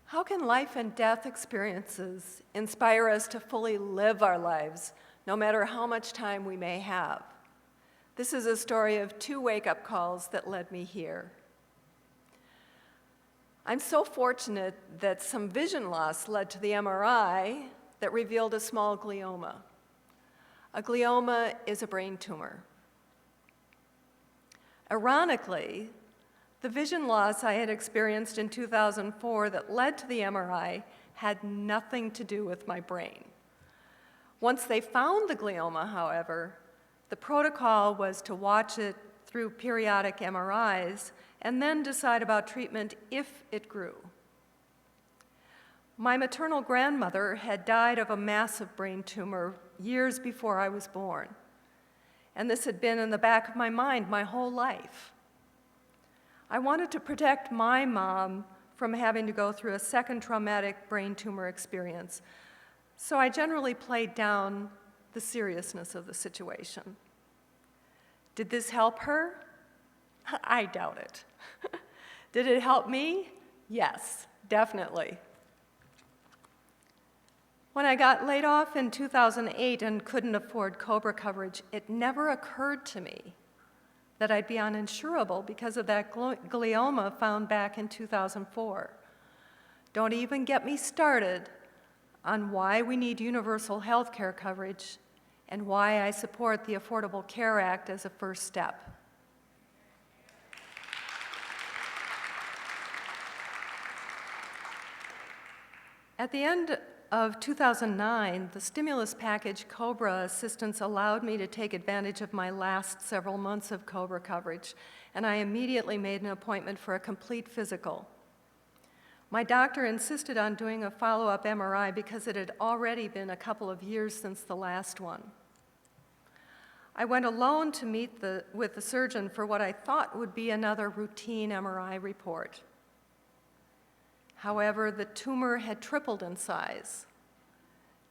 How can life and death experiences inspire us to fully live our lives, no matter how much time we may have? This is a story of 2 wake-up calls that led me here. I'm so fortunate that some vision loss led to the MRI that revealed a small glioma. A glioma is a brain tumor. Ironically, the vision loss I had experienced in 2004 that led to the MRI had nothing to do with my brain. Once they found the glioma, however, the protocol was to watch it through periodic MRIs and then decide about treatment if it grew. My maternal grandmother had died of a massive brain tumor years before I was born, and this had been in the back of my mind my whole life. I wanted to protect my mom from having to go through a second traumatic brain tumor experience, so I generally played down the seriousness of the situation. Did this help her? I doubt it. Did it help me? Yes, definitely. When I got laid off in 2008 and couldn't afford COBRA coverage, it never occurred to me that I'd be uninsurable because of that glioma found back in 2004. Don't even get me started on why we need universal health care coverage and why I support the Affordable Care Act as a first step. At the end of 2009, the stimulus package COBRA assistance allowed me to take advantage of my last several months of COBRA coverage, and I immediately made an appointment for a complete physical. My doctor insisted on doing a follow-up MRI because it had already been a couple of years since the last one. I went alone to meet with the surgeon for what I thought would be another routine MRI report. However, the tumor had tripled in size,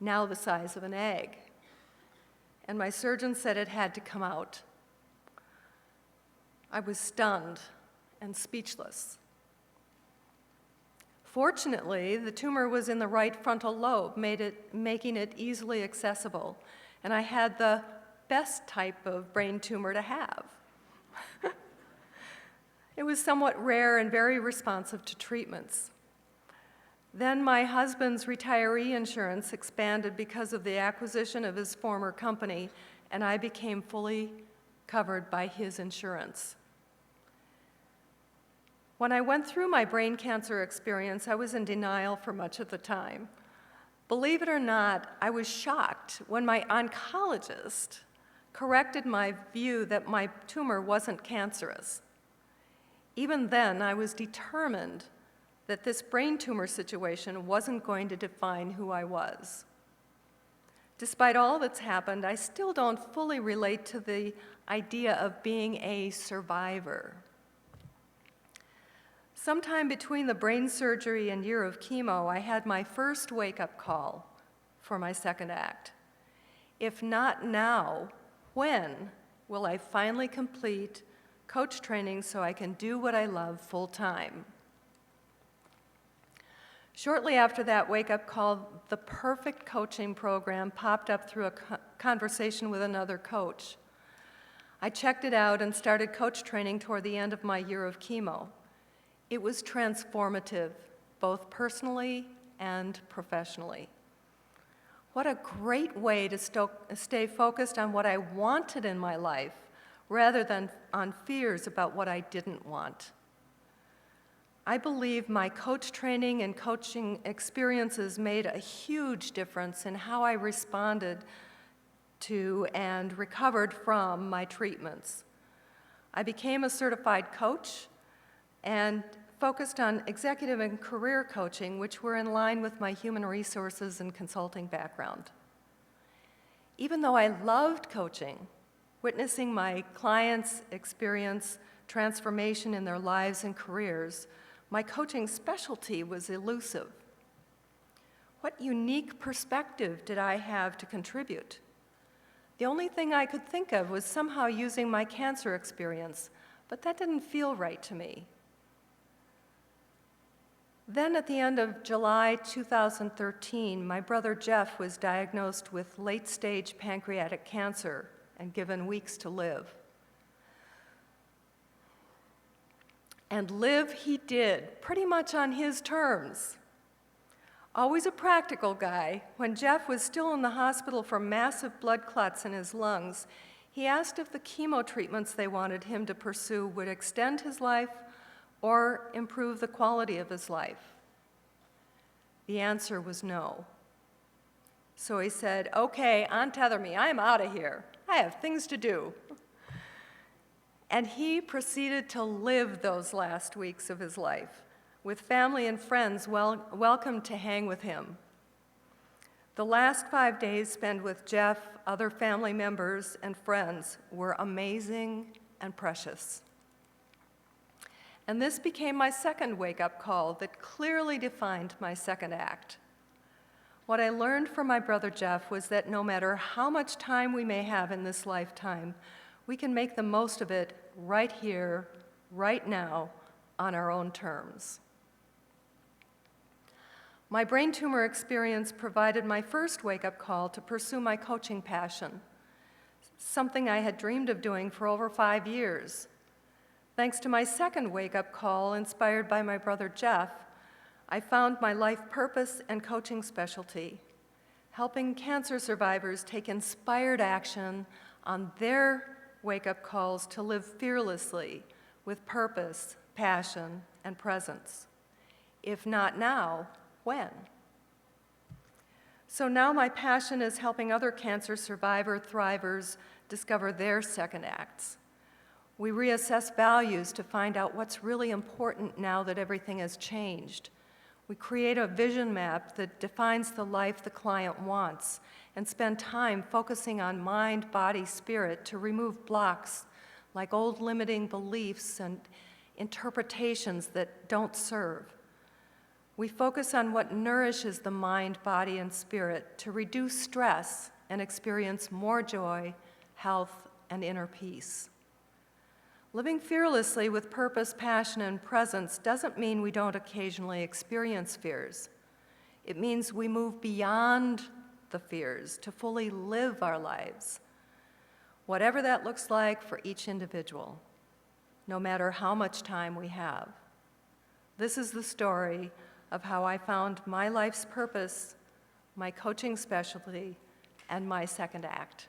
now the size of an egg, and my surgeon said it had to come out. I was stunned and speechless. Fortunately, the tumor was in the right frontal lobe, making it easily accessible, and I had the best type of brain tumor to have. It was somewhat rare and very responsive to treatments. Then my husband's retiree insurance expanded because of the acquisition of his former company, and I became fully covered by his insurance. When I went through my brain cancer experience, I was in denial for much of the time. Believe it or not, I was shocked when my oncologist corrected my view that my tumor wasn't cancerous. Even then, I was determined that this brain tumor situation wasn't going to define who I was. Despite all that's happened, I still don't fully relate to the idea of being a survivor. Sometime between the brain surgery and year of chemo, I had my first wake-up call for my second act. If not now, when will I finally complete coach training so I can do what I love full-time? Shortly after that wake-up call, the perfect coaching program popped up through a conversation with another coach. I checked it out and started coach training toward the end of my year of chemo. It was transformative, both personally and professionally. What a great way to stay focused on what I wanted in my life rather than on fears about what I didn't want. I believe my coach training and coaching experiences made a huge difference in how I responded to and recovered from my treatments. I became a certified coach and focused on executive and career coaching, which were in line with my human resources and consulting background. Even though I loved coaching, witnessing my clients experience transformation in their lives and careers, my coaching specialty was elusive. What unique perspective did I have to contribute? The only thing I could think of was somehow using my cancer experience, but that didn't feel right to me. Then at the end of July 2013, my brother Jeff was diagnosed with late-stage pancreatic cancer and given weeks to live. And live he did, pretty much on his terms. Always a practical guy, when Jeff was still in the hospital for massive blood clots in his lungs, he asked if the chemo treatments they wanted him to pursue would extend his life or improve the quality of his life. The answer was no. So he said, "Okay, untether me, I'm out of here. I have things to do." And he proceeded to live those last weeks of his life, with family and friends welcome to hang with him. The last 5 days spent with Jeff, other family members, and friends were amazing and precious. And this became my second wake-up call that clearly defined my second act. What I learned from my brother Jeff was that no matter how much time we may have in this lifetime, we can make the most of it right here, right now, on our own terms. My brain tumor experience provided my first wake-up call to pursue my coaching passion, something I had dreamed of doing for over 5 years. Thanks to my second wake-up call, inspired by my brother Jeff, I found my life purpose and coaching specialty, helping cancer survivors take inspired action on their wake-up calls to live fearlessly with purpose, passion, and presence. If not now, when? So now my passion is helping other cancer survivor thrivers discover their second acts. We reassess values to find out what's really important now that everything has changed. We create a vision map that defines the life the client wants and spend time focusing on mind, body, spirit to remove blocks like old limiting beliefs and interpretations that don't serve. We focus on what nourishes the mind, body, and spirit to reduce stress and experience more joy, health, and inner peace. Living fearlessly with purpose, passion, and presence doesn't mean we don't occasionally experience fears. It means we move beyond the fears to fully live our lives, whatever that looks like for each individual, no matter how much time we have. This is the story of how I found my life's purpose, my coaching specialty, and my second act.